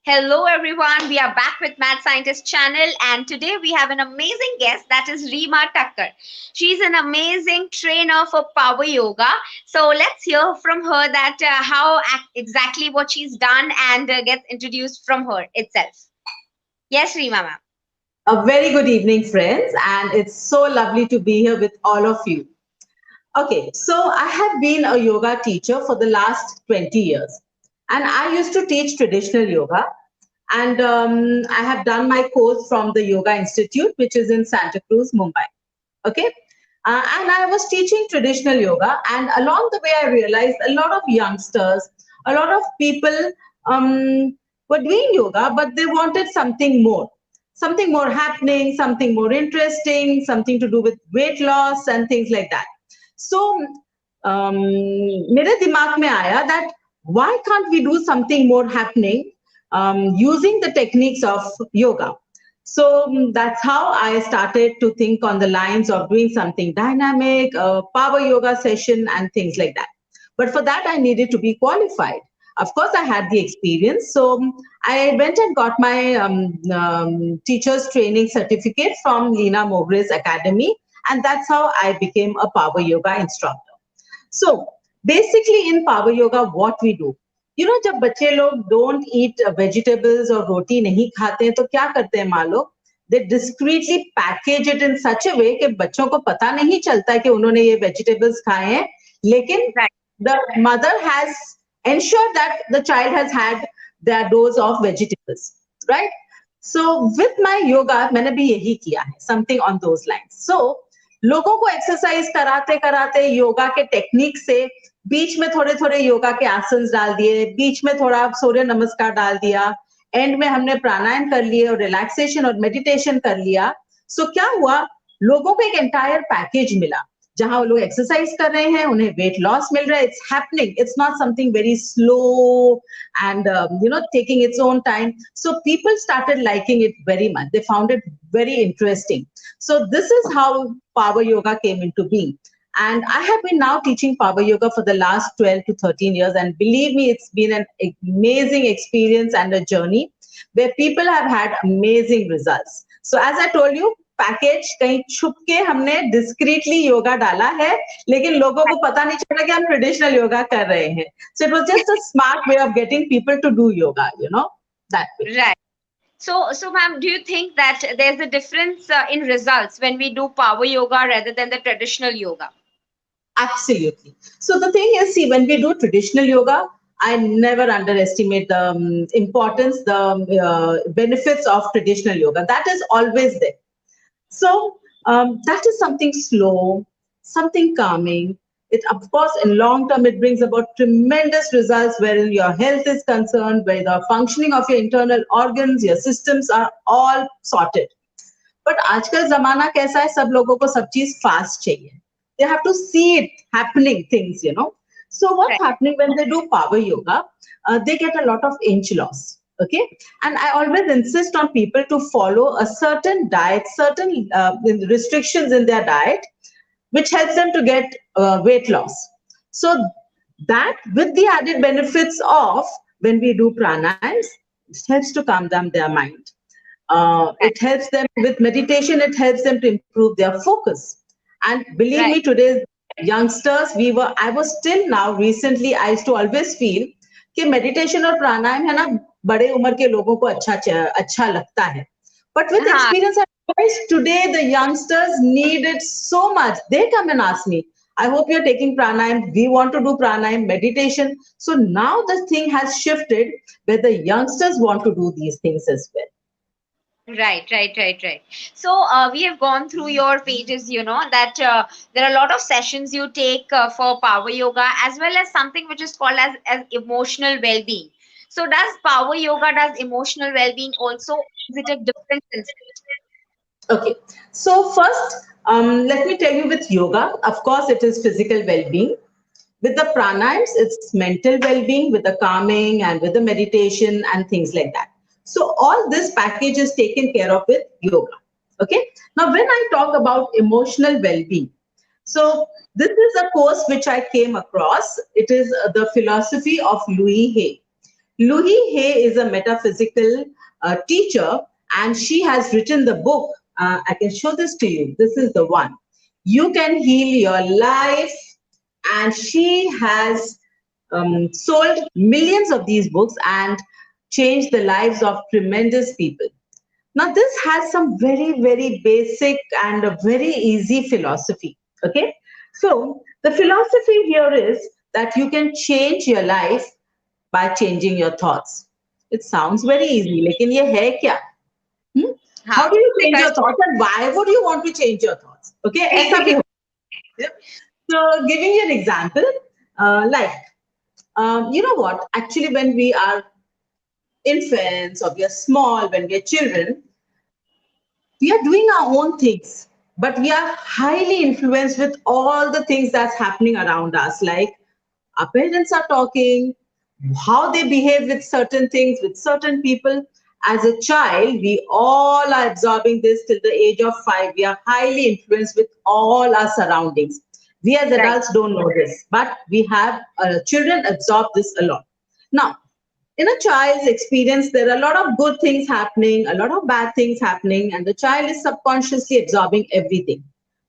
Hello everyone, we are back with Mad Scientist channel and today we have an amazing guest that is Rima Thakkar. She's an amazing trainer for power yoga. So let's hear from her that exactly what she's done and get introduced from her itself. Yes, Rima ma'am. A very good evening, friends, and it's so lovely to be here with all of you. Okay, so I have been a yoga teacher for the last 20 years, and I used to teach traditional yoga. And I have done my course from the Yoga Institute, which is in Santa Cruz, Mumbai. Okay, and I was teaching traditional yoga, and along the way, I realized a lot of youngsters, a lot of people were doing yoga, but they wanted something more happening, something more interesting, something to do with weight loss and things like that. So मेरे दिमाग में आया that why can't we do something more happening using the techniques of yoga. So that's how I started to think on the lines of doing something dynamic, a power yoga session and things like that. But for that, I needed to be qualified. Of course, I had the experience. So I went and got my teacher's training certificate from Lina Mogre's Academy. And that's how I became a power yoga instructor. So basically in power yoga, what we do, जब बच्चे लोग don't eat vegetables और रोटी नहीं खाते हैं तो क्या करते हैं माँ लोग, they discreetly package it in such a way कि बच्चों को पता नहीं चलता है कि उन्होंने ये vegetables खाए हैं, लेकिन the mother has ensured that the child has had their dose of vegetables, right? So with my yoga मैंने भी यही किया है, something on those lines. So लोगों को एक्सरसाइज कराते कराते योगा के टेक्निक से बीच में थोड़े थोड़े योगा के आसन डाल दिए, बीच में थोड़ा सूर्य नमस्कार डाल दिया, एंड में हमने प्राणायाम कर लिए और रिलैक्सेशन और मेडिटेशन कर लिया. सो क्या हुआ, लोगों को एक एंटायर पैकेज मिला जहां वो लोग एक्सरसाइज कर रहे हैं, उन्हें वेट लॉस मिल रहा है. It's happening, it's not something very slow and taking its own time. So people started liking it very much, they found it very interesting. So this is how power yoga came into being. And I have been now teaching power yoga for the last 12 to 13 years. And believe me, it's been an amazing experience and a journey where people have had amazing results. So as I told you, package कहीं छुप के हमने discreetly yoga डाला है, लेकिन लोगों को पता नहीं चला कि हम ट्रेडिशनल योगा कर रहे हैं. So it was just a smart way of getting people to do yoga, that way. Right. So ma'am, do you think that there's a difference in results when we do power yoga rather than the traditional yoga? Absolutely. So the thing is, see, when we do traditional yoga, I never underestimate the importance, the benefits of traditional yoga. That is always there. So that is something slow, something calming. It, of course, in long term, it brings about tremendous results wherein your health is concerned, where the functioning of your internal organs, your systems are all sorted. But आजकल जमाना कैसा है, सब लोगों को सब चीज fast चाहिए. They have to see it happening, things, So what's happening when they do power yoga? They get a lot of inch loss. Okay, and I always insist on people to follow a certain diet, certain restrictions in their diet, which helps them to get weight loss. So that, with the added benefits of when we do pranayams, it helps to calm down their mind. It helps them with meditation. It helps them to improve their focus. And believe me, today's youngsters, I was still now recently, I used to always feel कि meditation और प्राणायाम है ना, बड़े उम्र के लोगों को अच्छा लगता है. But with experience, I realized today the youngsters need it so much. They come and ask me, I hope you're taking pranayam. We want to do pranayam, meditation. So now the thing has shifted where the youngsters want to do these things as well. Right. So we have gone through your pages, that there are a lot of sessions you take for power yoga as well as something which is called as emotional well-being. So does emotional well-being also? Is it a different concept? Okay. So first, let me tell you with yoga, of course, it is physical well-being. With the pranayams, it's mental well-being with the calming and with the meditation and things like that. So all this package is taken care of with yoga. Okay. Now, when I talk about emotional well-being, so this is a course which I came across. It is the philosophy of Louis Hay. Louis Hay is a metaphysical teacher, and she has written the book. I can show this to you. This is the one. You Can Heal Your Life. And she has sold millions of these books and changed the lives of tremendous people. Now, this has some very, very basic and a very easy philosophy. Okay. So, the philosophy here is that you can change your life by changing your thoughts. It sounds very easy. लेकिन ये है क्या? Hmm? How How? do you change Because your thoughts and why would you want to change your thoughts? Okay, ऐसा भी हो. Yep. So, giving you an example, you know what? Actually, when we are infants or we are small, when we are children, we are doing our own things, but we are highly influenced with all the things that's happening around us. Like our parents are talking, how they behave with certain things, with certain people. As a child, we all are absorbing this till the age of 5. We are highly influenced with all our surroundings. We as right, adults don't know this, but we have children absorb this a lot. Now, in a child's experience, there are a lot of good things happening, a lot of bad things happening, and the child is subconsciously absorbing everything.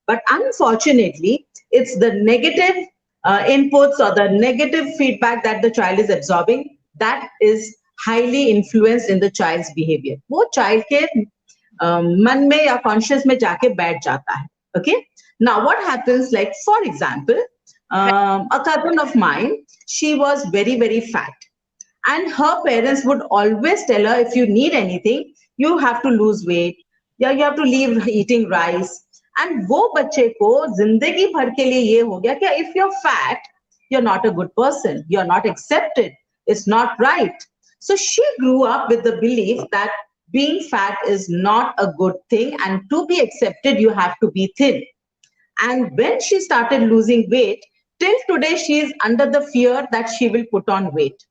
But unfortunately, it's the negative inputs or the negative feedback that the child is absorbing that is highly influenced in the child's behavior. वो child के मन में या conscious में जाके बैठ जाता है. Okay. Now, what happens? Like, for example, right. a cousin of mine, she was very, very fat. And her parents would always tell her, if you need anything, you have to lose weight. Yeah, you have to leave eating rice. And वो बच्चे को जिंदगी भर के लिए ये हो गया कि if you're fat, you're not a good person. You're not accepted. It's not right. So she grew up with the belief that being fat is not a good thing. And to be accepted, you have to be thin. And when she started losing weight, till today, she is under the fear that she will put on weight.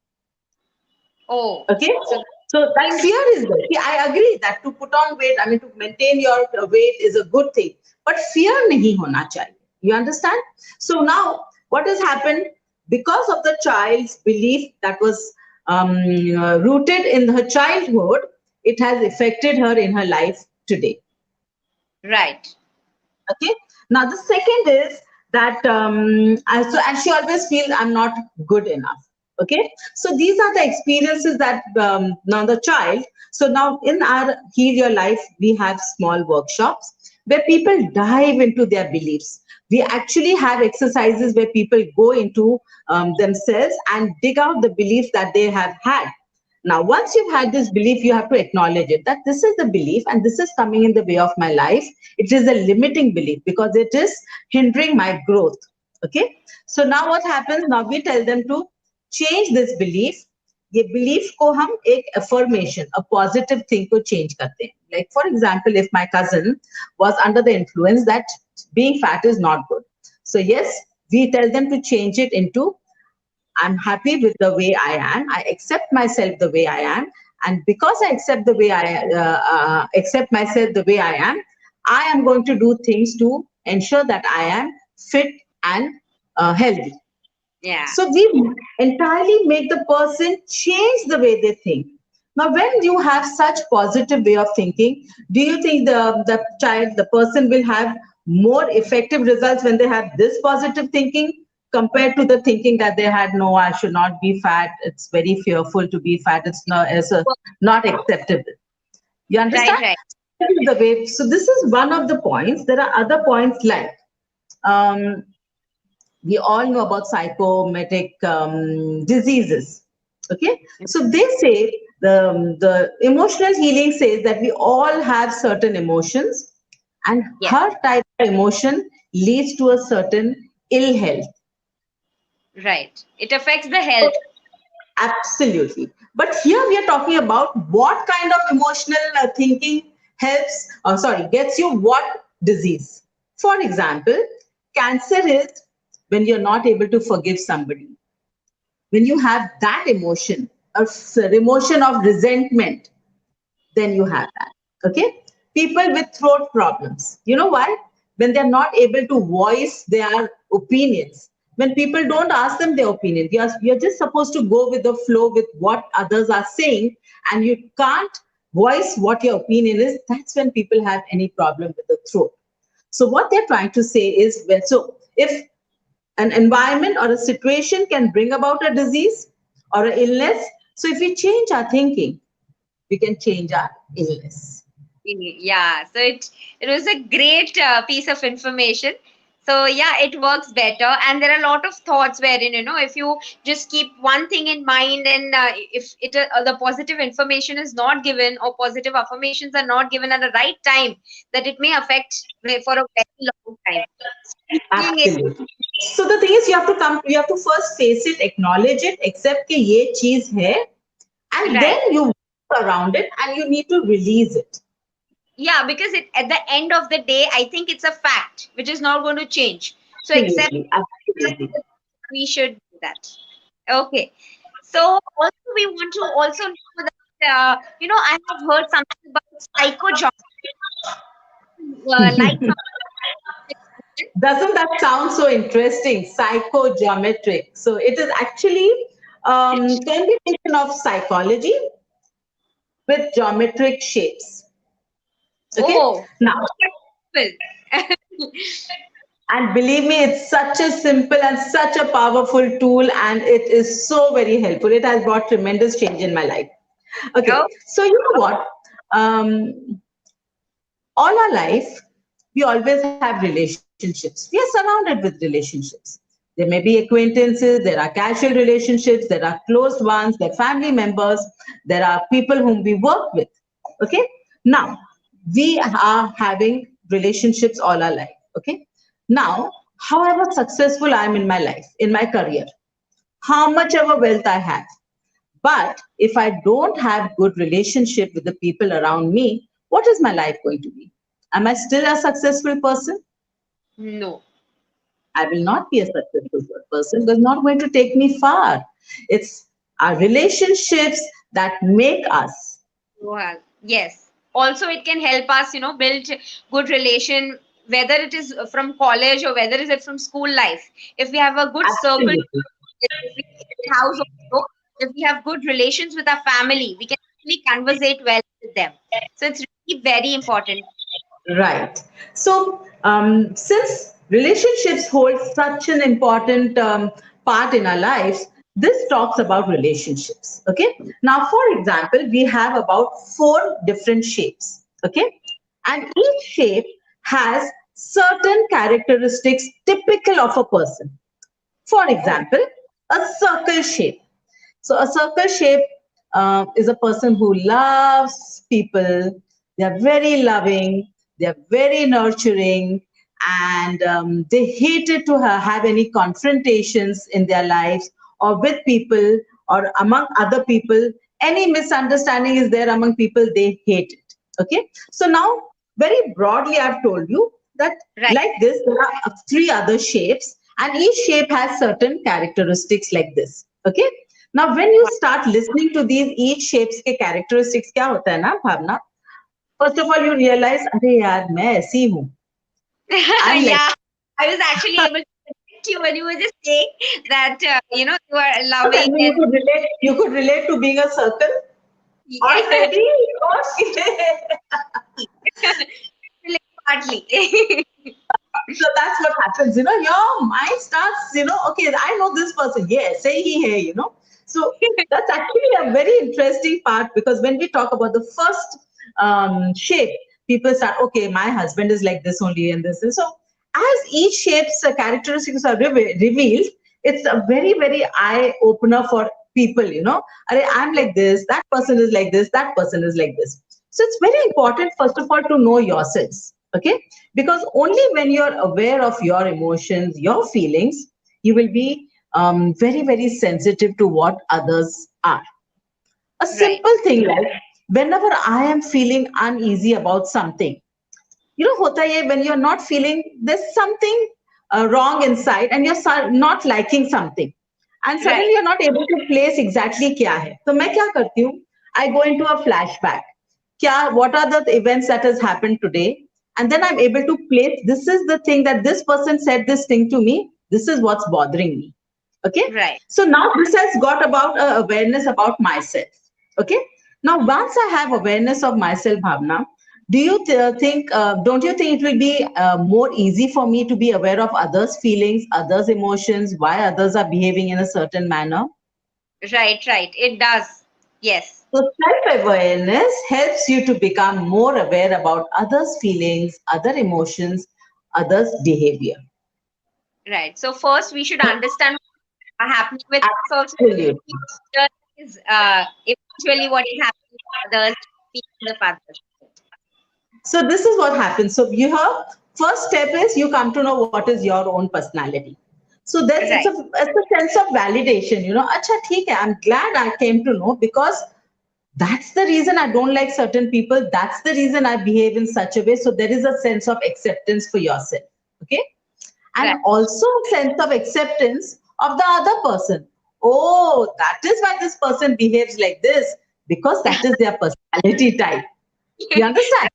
Oh, Okay, so so that seems fear is there. See, I agree that to put on weight, I mean, to maintain your weight is a good thing, but fear nahi hona chahiye. You understand? So now, what has happened because of the child's belief that was rooted in her childhood, it has affected her in her life today. right. Okay. Now the second is that and she always feels I'm not good enough. Okay. So these are the experiences that now the child. So now in our Heal Your Life, we have small workshops where people dive into their beliefs. We actually have exercises where people go into themselves and dig out the beliefs that they have had. Now, once you've had this belief, you have to acknowledge it that this is the belief and this is coming in the way of my life. It is a limiting belief because it is hindering my growth. Okay. So now what happens? Now we tell them to change this belief. ये belief को हम एक affirmation, a positive thing को change करते हैं. Like for example, if my cousin was under the influence that being fat is not good. So yes, we tell them to change it into I'm happy with the way I am. I accept myself the way I am, and because I accept the way I accept myself the way I am going to do things to ensure that I am fit and healthy. Yeah. So we entirely make the person change the way they think. Now, when you have such positive way of thinking, do you think the person will have more effective results when they have this positive thinking compared to the thinking that they had, no, I should not be fat. It's very fearful to be fat. Not acceptable. You Right, understand? right. This is the way. So this is one of the points. There are other points like um, we all know about psychosomatic diseases. Okay, so they say the emotional healing says that we all have certain emotions, and Yes, her type of emotion leads to a certain ill health. right. It affects the health. Absolutely. But here we are talking about what kind of emotional thinking helps, gets you what disease. For example, cancer is when you're not able to forgive somebody. When you have that emotion, emotion of resentment, then you have that. Okay. People with throat problems. You know why? When they're not able to voice their opinions, when people don't ask them their opinion. You're just supposed to go with the flow with what others are saying, and you can't voice what your opinion is. That's when people have any problem with the throat. So what they're trying to say is, well, so if an environment or a situation can bring about a disease or an illness, so if we change our thinking, we can change our illness. Yeah, so it was a great piece of information. So yeah, it works better, and there are a lot of thoughts wherein, if you just keep one thing in mind, and if the positive information is not given, or positive affirmations are not given at the right time, that it may affect for a very long time. So keeping it Absolutely. So the thing is, you have to first face it, acknowledge it, accept कि ये चीज है, and right. then you work around it and you need to release it. Yeah, because at the end of the day, I think it's a fact which is not going to change. So accept Absolutely, absolutely. that we should do that. Okay. So also we want to also know that I have heard something about psychogeography. Like something. Doesn't that sound so interesting? Psychogeometric. So it is actually combination of psychology with geometric shapes. Okay. Oh, Now, well, and believe me, it's such a simple and such a powerful tool, and it is so very helpful. It has brought tremendous change in my life. Okay, oh, so you know what? All our life, we always have relationships. We are surrounded with relationships. There may be acquaintances, there are casual relationships, there are closed ones, there are family members, there are people whom we work with. Okay, now we are having relationships all our life. Okay, now, however successful I am in my life, in my career, how much ever wealth I have, but if I don't have good relationship with the people around me, what is my life going to be? Am I still a successful person? no. I will not be a successful person because it's not going to take me far. It's our relationships that make us. Well, yes. Also, it can help us, build good relation, whether it is from college or whether it is from school life. If we have a good circle, Absolutely. if we house also, if we have good relations with our family, we can actually conversate well with them. So it's really very important. Right. So, since relationships hold such an important part in our lives, this talks about relationships. Okay. Now, for example, we have about four different shapes. Okay. And each shape has certain characteristics typical of a person. For Oh, example, a circle shape. So a circle shape is a person who loves people. They are very loving. They are very nurturing, and they hated to have any confrontations in their lives or with people or among other people. Any misunderstanding is there among people, they hate it. Okay. So now, very broadly, I've told you that right. like this, there are three other shapes, and each shape has certain characteristics like this. Okay. Now, when you Wow. start listening to these each shapes के characteristics क्या होता है ना भावना? First of all, you realize, अरे यार मैं ऐसी हूँ. I'm like, Yeah, I was actually able to connect you when you were just saying that, you are loving you and could relate. You could relate to being a circle already. Okay. partly. So that's what happens, your mind starts, okay, I know this person, yes, say he here, so that's actually a very interesting part, because when we talk about the first shape, people start, okay, my husband is like this only, and this, and so as each shape's characteristics are revealed, it's a very very eye opener for people, I'm like this, that person is like this, that person is like this. So it's very important, first of all, to know yourselves. Okay, because only when you're aware of your emotions, your feelings, you will be very very sensitive to what others are. A Right, simple thing like, whenever I am feeling uneasy about something, hota hai, when you're not feeling, there's something wrong inside, and you're not liking something, and right, suddenly you're not able to place exactly kya hai. So main kya karti hu? I go into a flashback. What are the events that has happened today? And then I'm able to place, this is the thing that this person said this thing to me. This is what's bothering me. Okay. Right. So now this has got about awareness about myself. Okay. Now, once I have awareness of myself, Bhavna, do you think, don't you think it will be more easy for me to be aware of others' feelings, others' emotions, why others are behaving in a certain manner? Right, right. It does. Yes. So self-awareness helps you to become more aware about others' feelings, other emotions, others' behavior. Right. So first we should understand what's happening with us also. Absolutely. Is eventually what is happening with others, feelings of others. So this is what happens. So you have first step is you come to know what is your own personality. So that's Right. it's a sense of validation. Acha, theek hai, I'm glad I came to know because that's the reason I don't like certain people. That's the reason I behave in such a way. So there is a sense of acceptance for yourself. Okay. And Right. also a sense of acceptance of the other person. Oh, that is why this person behaves like this because that is their personality type. You understand?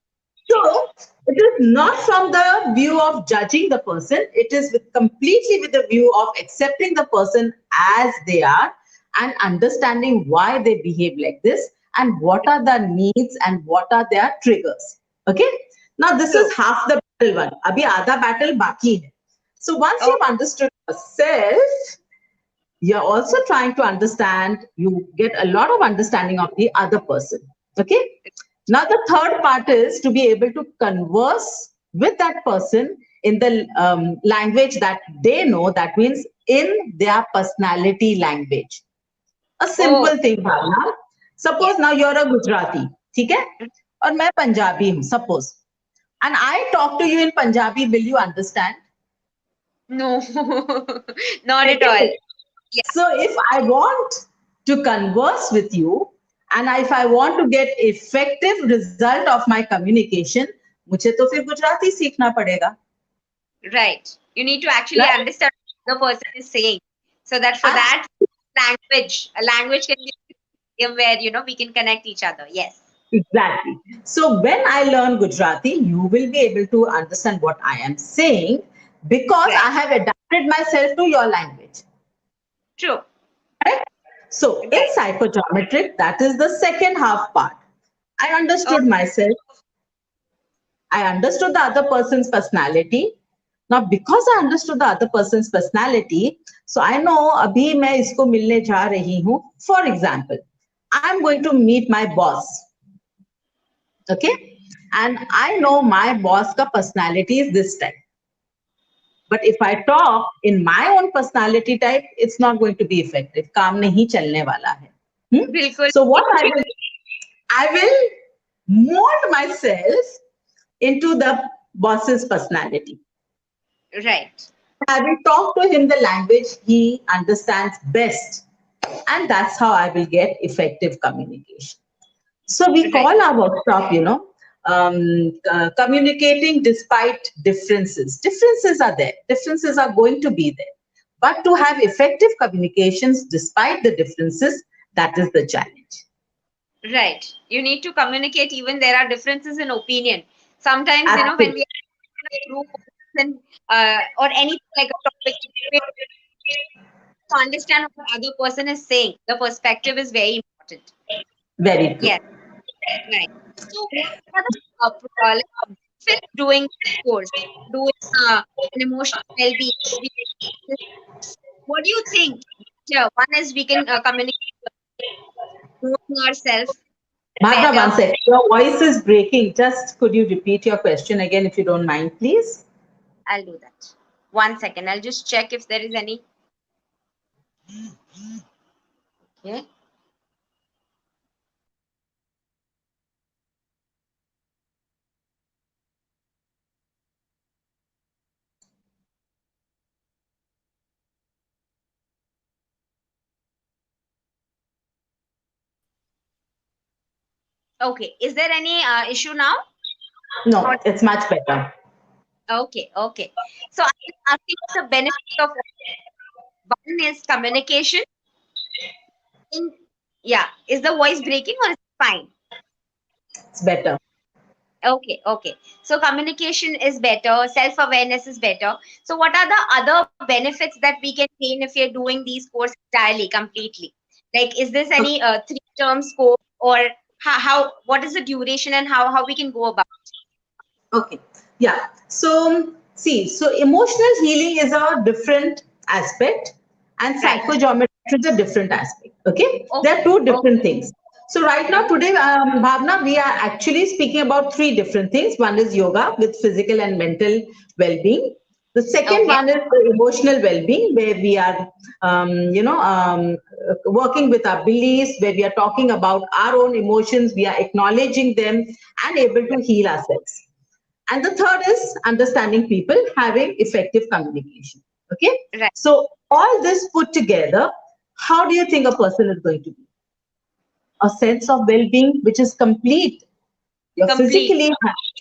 So it is not from the view of judging the person. It is completely with the view of accepting the person as they are and understanding why they behave like this and what are the needs and what are their triggers. Okay. Now this True. is half the battle one. Abhi आधा battle baki hai. So once Oh, you've understood yourself, you're also trying to understand. You get a lot of understanding of the other person. Okay. Now, the third part is to be able to converse with that person in the language that they know, that means in their personality language. A oh, simple thing, Bhavna. yes. Suppose now you're a Gujarati, ठीक है? और मैं पंजाबी हूँ, suppose. And I talk to you in Punjabi, will you understand? No, not at all. Okay. Yeah. So if I want to converse with you and if I want to get effective result of my communication, मुझे तो फिर गुजराती सीखना पड़ेगा, Right. You need to actually right? understand what the person is saying. So that for that language, a language can be a medium where we can connect each other. Yes. Exactly. So when I learn Gujarati, you will be able to understand what I am saying because Right. I have adapted myself to your language. True. Right? So in Right. psychogeometric, that is the second half part. I Oh, understood myself. I understood the other person's personality. Now, because I understood the other person's personality, so I know अभी मैं इसको मिलने जा रही हूँ. For example, I'm going to meet my boss. Okay, and I know my boss का personality is this type. But if I talk in my own personality type, it's not going to be effective. काम नहीं चलने वाला है. बिल्कुल. So what I will mold myself into the boss's personality. Right. I will talk to him the language he understands best. And that's how I will get effective communication. So we Right. call our workshop, communicating despite differences. Differences are there. Differences are going to be there. But to have effective communications despite the differences, that is the challenge. Right. You need to communicate even there are differences in opinion. Sometimes, when Absolutely. we are in a group and or anything like a topic, we have to understand what the other person is saying. The perspective is very important. Very true. Yes. Right. So what are the like, benefits doing this course, doing an emotional well-being? What do you think? Yeah, one is we can communicate knowing ourselves Bhavna, better. one second. Your voice is breaking. Just could you repeat your question again if you don't mind, please? I'll do that. 1 second. I'll just check if there is any. Okay. Okay. Is there any issue now? No, Or it's much better. okay, okay. So I was asking the benefit of one is communication. In yeah, is the voice breaking or is it fine? It's better. Okay, okay. So communication is better, self-awareness is better. So what are the other benefits that we can gain if you're doing these courses entirely, completely? Like, is this any three-term scope, or what is the duration, and how we can go about? Okay. Yeah. So, see, so emotional healing is a different aspect, and Right. psychogeometry is a different aspect. Okay. They are Okay. two Okay. different things. So, right now, Mhm. today, Bhavna, we are actually speaking about three different things. One is yoga with physical and mental well being. The second Okay. one is the emotional well being, where we are, working with our beliefs, where we are talking about our own emotions, we are acknowledging them and able to heal ourselves. And the third is understanding people, having effective communication. Okay. Right. So, all this put together, how do you think a person is going to be? A sense of well being, which is complete. You're Complete. physically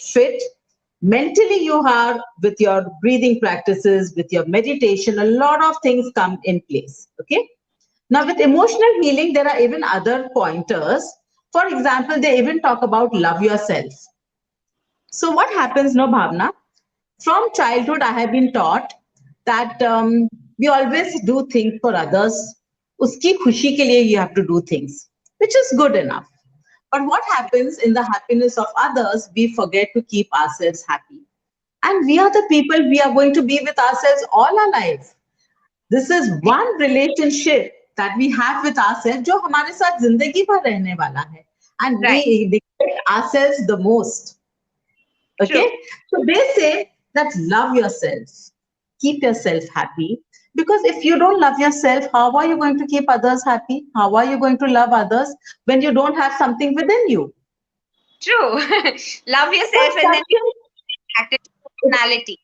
fit, mentally, you are with your breathing practices, with your meditation, a lot of things come in place. Okay. Now, with emotional healing, there are even other pointers. For example, they even talk about love yourself. So, what happens, no, Bhavna? From childhood, I have been taught that we always do things for others. Uski khushi ke liye you have to do things, which is good enough. But what happens in the happiness of others, we forget to keep ourselves happy. And we are the people we are going to be with ourselves all our life. This is one relationship that we have with ourselves जो हमारे साथ जिंदगी भर रहने वाला है. And we Right. neglect ourselves the most. True. Okay, so they say that love yourself, keep yourself happy. Because if you don't love yourself, how are you going to keep others happy? How are you going to love others when you don't have something within you? True. Love It yourself, was and then such act it an, personality.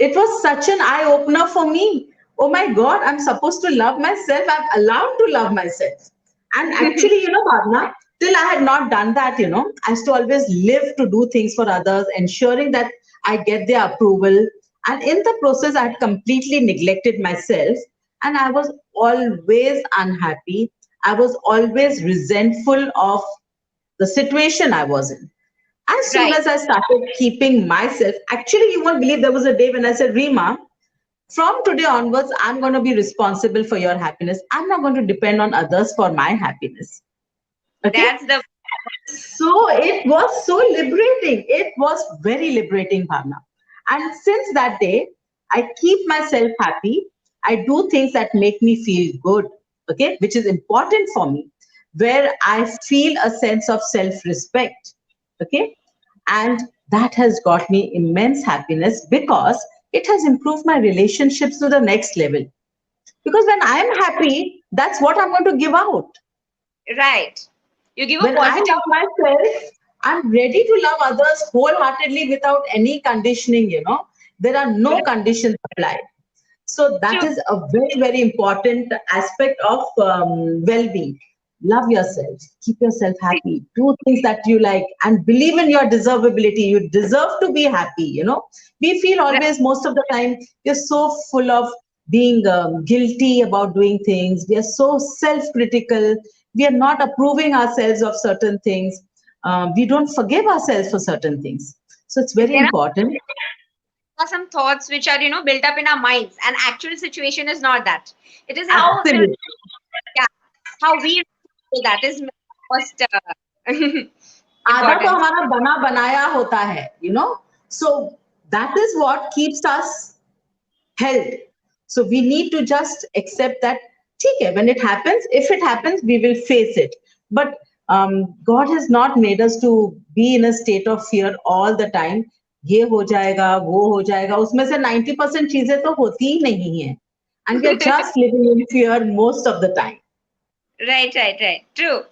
it was such an eye opener for me. Oh my God, I'm supposed to love myself. I'm allowed to love myself. And actually, Bhavna, till I had not done that, I used to always live to do things for others, ensuring that I get their approval. And in the process, I had completely neglected myself. And I was always unhappy. I was always resentful of the situation I was in. As soon Right. as I started keeping myself, actually, you won't believe there was a day when I said, Rima, from today onwards, I'm going to be responsible for your happiness. I'm not going to depend on others for my happiness. Okay. That's the So it was so liberating. It was very liberating, Bhavna. And since that day, I keep myself happy. I do things that make me feel good, okay, which is important for me, where I feel a sense of self respect, okay. And that has got me immense happiness because it has improved my relationships to the next level. Because when I'm happy, that's what I'm going to give out. right. You give a When I positive. love myself, I'm ready to love others wholeheartedly without any conditioning. There are no conditions applied. So that True. is a very, very important aspect of well-being. Love yourself, keep yourself happy, do things that you like, and believe in your deservability. You deserve to be happy. We feel Right. always, most of the time, we're so full of being guilty about doing things. We are so self-critical. We are not approving ourselves of certain things. We don't forgive ourselves for certain things. So it's very There important. are some thoughts which are, built up in our minds, and actual situation is not that. It is how the, Absolutely. yeah, how we that is most आधा तो important. हमारा बना बनाया होता है, so that is what keeps us held. So we need to just accept that, ठीक है, when it happens, if it happens, we will face it. But God has not made us to be in a state of fear all the time. ये हो जाएगा, वो हो जाएगा, उसमें से 90% चीजें तो होती ही नहीं है. And we are just living in fear most of the time. Right, right, right. True.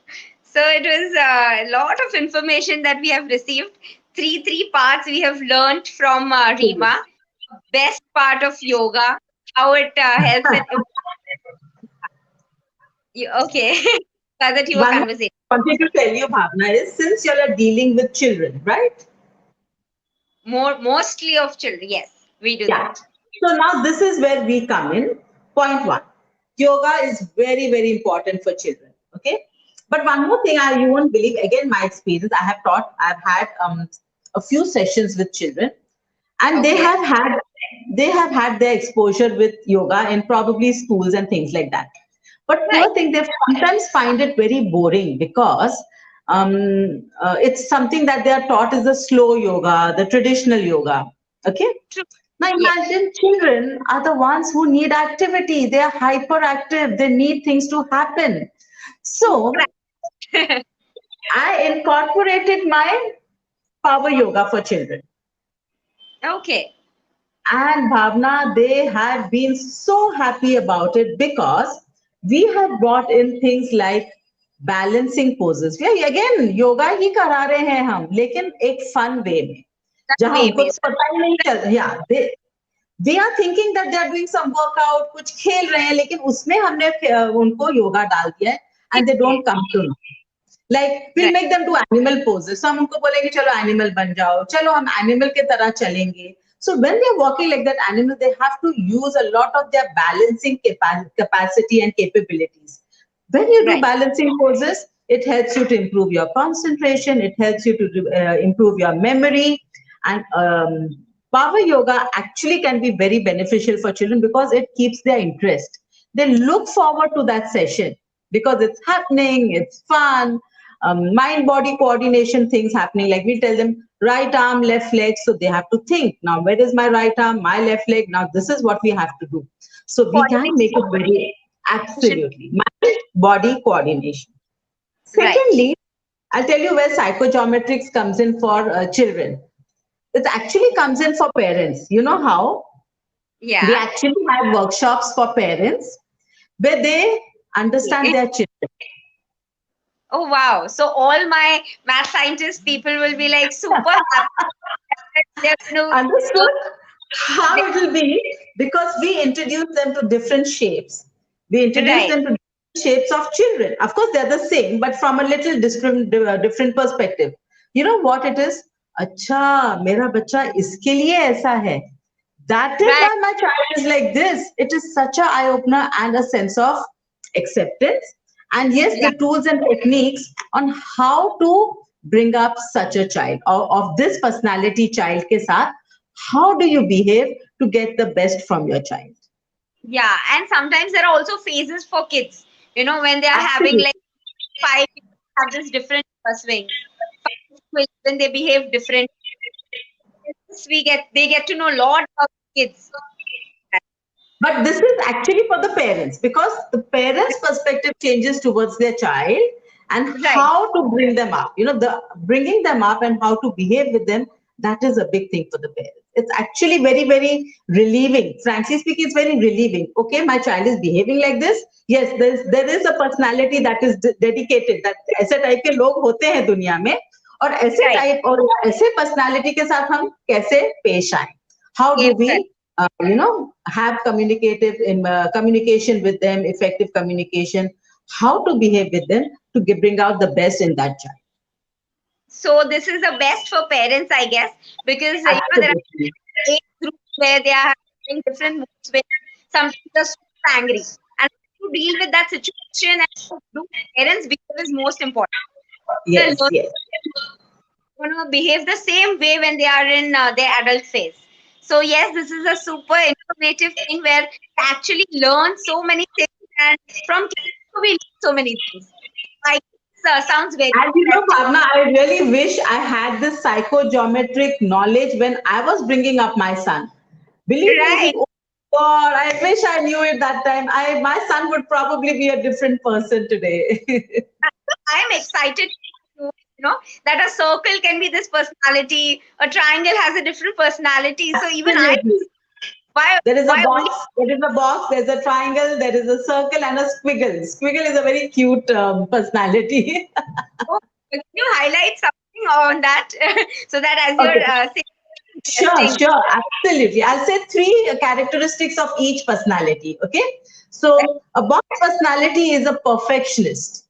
So it was a lot of information that we have received. Three parts we have learned from Rima. Best part of yoga, how it helps in okay. That you were One more conversation. I wanted to tell you, Bhavna, is since you are dealing with children, right? Mostly of children. Yes, we do Yeah. that. So now this is where we come in. Point one, yoga is very, very important for children. Okay. But one more thing, you won't believe, again, my experience, I have taught, I've had a few sessions with children, and Okay. they have had their exposure with yoga in probably schools and things like that. But Right. poor thing, they sometimes find it very boring because it's something that they are taught is the slow yoga, the traditional yoga. Okay. True. Now Yes. imagine children are the ones who need activity. They are hyperactive. They need things to happen. So Right. I incorporated my power yoga for children. Okay. And Bhavna, they had been so happy about it because we had brought in things like balancing poses. We again yoga ही करा रहे हैं हम, लेकिन एक fun way में, That जहाँ way, उनको Miss. तो पता ही नहीं चल, yeah, they are thinking that they are doing some workout, कुछ खेल रहे हैं, लेकिन उसमें हमने उनको योगा डाल दिया है, and they Yes. don't come to know. Like we'll Right. make them do animal poses. So हम उनको बोलेंगे चलो animal बन जाओ, चलो हम animal के तरह चलेंगे. So when they're walking like that animal, they have to use a lot of their balancing capacity and capabilities. When you do Right. balancing poses, it helps you to improve your concentration. It helps you to improve your memory. And power yoga actually can be very beneficial for children because it keeps their interest. They look forward to that session because it's happening, it's fun, mind body coordination things happening. Like we tell them right arm, left leg, so they have to think now, where is my right arm, my left leg, now this is what we have to do. So we can make it very absolutely mind body coordination. Right. Secondly, I'll tell you where psychogeometrics comes in for children. It actually comes in for parents. You know how we Yeah. actually have workshops for parents where they understand It, their children. oh wow. So all my math scientist people will be like super happy that they're going to Understood how it will be because we introduce them to different shapes. We introduce right. them to different shapes of children. Of course, they're the same, but from a little different perspective. You know what it is? अच्छा मेरा बच्चा इसके लिए ऐसा है. That is Right. why my child is like this. It is such a eye opener and a sense of acceptance. And yes, Yeah. the tools and techniques on how to bring up such a child or of this personality child ke saath, how do you behave to get the best from your child? Yeah. And sometimes there are also phases for kids. When they are having Absolutely. like 5 years have this different swing. 5 years when they behave different. They get to know a lot about kids. But this is actually for the parents because the parents' perspective changes towards their child and Right. how to bring them up. You know, the bringing them up and how to behave with them, that is a big thing for the parents. It's actually very, very relieving. Frankly speaking, it's very relieving. Okay, my child is behaving like this. Yes, there is a personality that is dedicated. That ऐसे type के लोग होते हैं दुनिया में और ऐसे Right. type और ऐसे personality के साथ हम कैसे पेश आए? How do Yes, we sir. have communication with them, effective communication, how to behave with them to bring out the best in that child. So this is the best for parents, I guess, because there Absolutely. are age groups where they are having different moods where sometimes they're super angry. And to deal with that situation and to do parents behave is most important. They Yes, learn yes. to behave the same way when they are in their adult phase. So yes, this is a super informative thing where we actually learn so many things, and from kids we learn so many things. Like sounds very And you know, interesting. Bhavna, I really wish I had this psychogeometric knowledge when I was bringing up my son. Believe me, Right. oh God, I wish I knew it that time. My son would probably be a different person today. I'm excited to that a circle can be this personality, a triangle has a different personality. So even I, Absolutely. why There is a why only box, there's a triangle, there is a circle, and a squiggle. Squiggle is a very cute personality. oh, can you highlight something on that so that as you're Okay, saying sure, interesting. sure, absolutely. I'll say three characteristics of each personality. Okay, so a box personality is a perfectionist.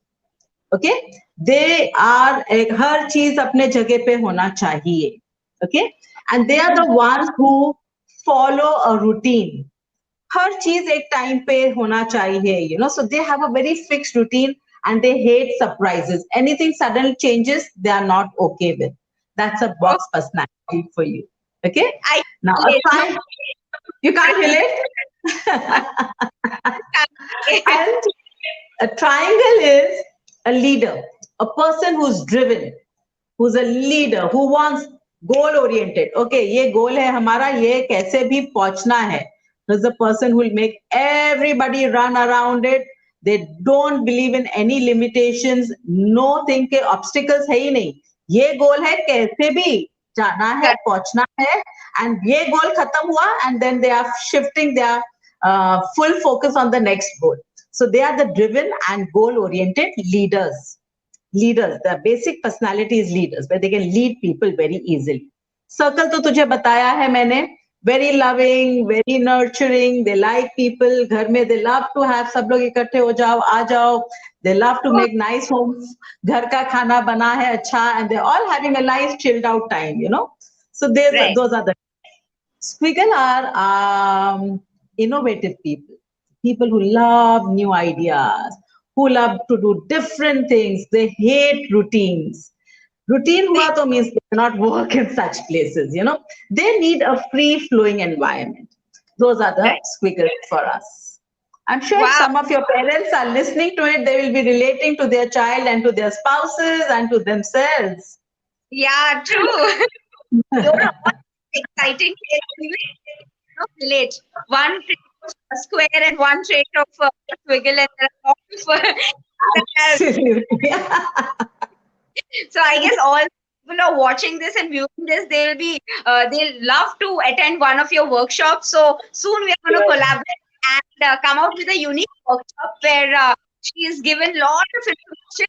Okay, they are हर चीज अपने जगह पे होना चाहिए. Okay, and they are the ones who follow a routine. हर चीज एक time पे होना चाहिए, so they have a very fixed routine and they hate surprises. Anything sudden changes they are not okay with. That's a Oh, box personality for you. Okay. I Now, a relate. No, you can't relate. I can't relate. And a triangle is a leader, a person who's driven, who's a leader, who wants goal oriented. Okay, ये goal है हमारा, ये कैसे भी पहुंचना है. There's a person who will make everybody run around it. They don't believe in any limitations. No think के obstacles है ही नहीं. ये goal है कैसे भी जाना है, Correct. पहुंचना है, and ये goal खत्म हुआ, and then they are shifting their full focus on the next goal. So they are the driven and goal oriented leaders. Leaders, the basic personality is leaders, where they can lead people very easily. Circle तो तुझे बताया है मैंने. Very loving, very nurturing. They like people. घर में they love to have सब लोग इकट्ठे हो जाओ, आ जाओ. They love to Oh, make nice homes. घर का खाना बना है अच्छा, and they're all having a nice chilled out time, you know. So right. those are the Squiggle are innovative people, people who love new ideas, who love to do different things. They hate routines. Routine hua to means they cannot work in such places, you know. They need a free flowing environment. Those are the Right. squiggles for us. I'm sure if Wow. some of your parents are listening to it, they will be relating to their child and to their spouses and to themselves. Yeah, true. You know what exciting is even relate. One trait of a square and one trait of a squiggle, and there are lots of that are. Absolutely. So I guess all people are watching this and viewing this. They'll love to attend one of your workshops. So soon we are going to collaborate and come out with a unique workshop where she is given lot of information,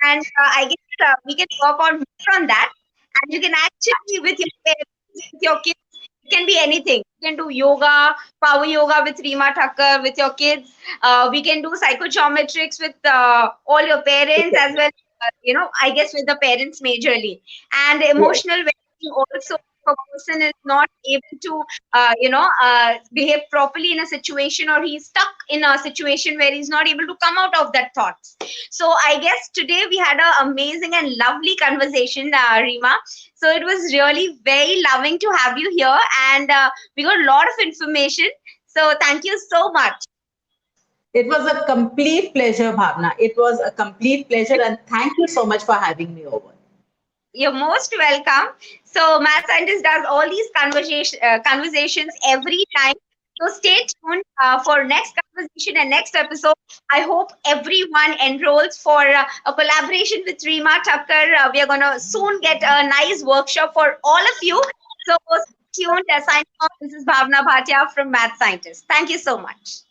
and I guess we can work on more on that. And you can actually with your parents, with your kids, it can be anything. You can do yoga, power yoga with Rima Thakkar with your kids. We can do psychogeometrics with all your parents as well. I guess with the parents majorly, and Yes. emotional well-being also. If a person is not able to, behave properly in a situation, or he's stuck in a situation where he's not able to come out of that thoughts. So I guess today we had an amazing and lovely conversation, Rima. So it was really very loving to have you here, and we got a lot of information. So thank you so much. It was a complete pleasure, Bhavna. It was a complete pleasure, and thank you so much for having me over. You're most welcome. So, Math Scientist does all these conversations every time. So, stay tuned for next conversation and next episode. I hope everyone enrolls for a collaboration with Rima Thakkar. We are going to soon get a nice workshop for all of you. So, stay tuned. Signing off. This is Bhavna Bhatia from Math Scientist. Thank you so much.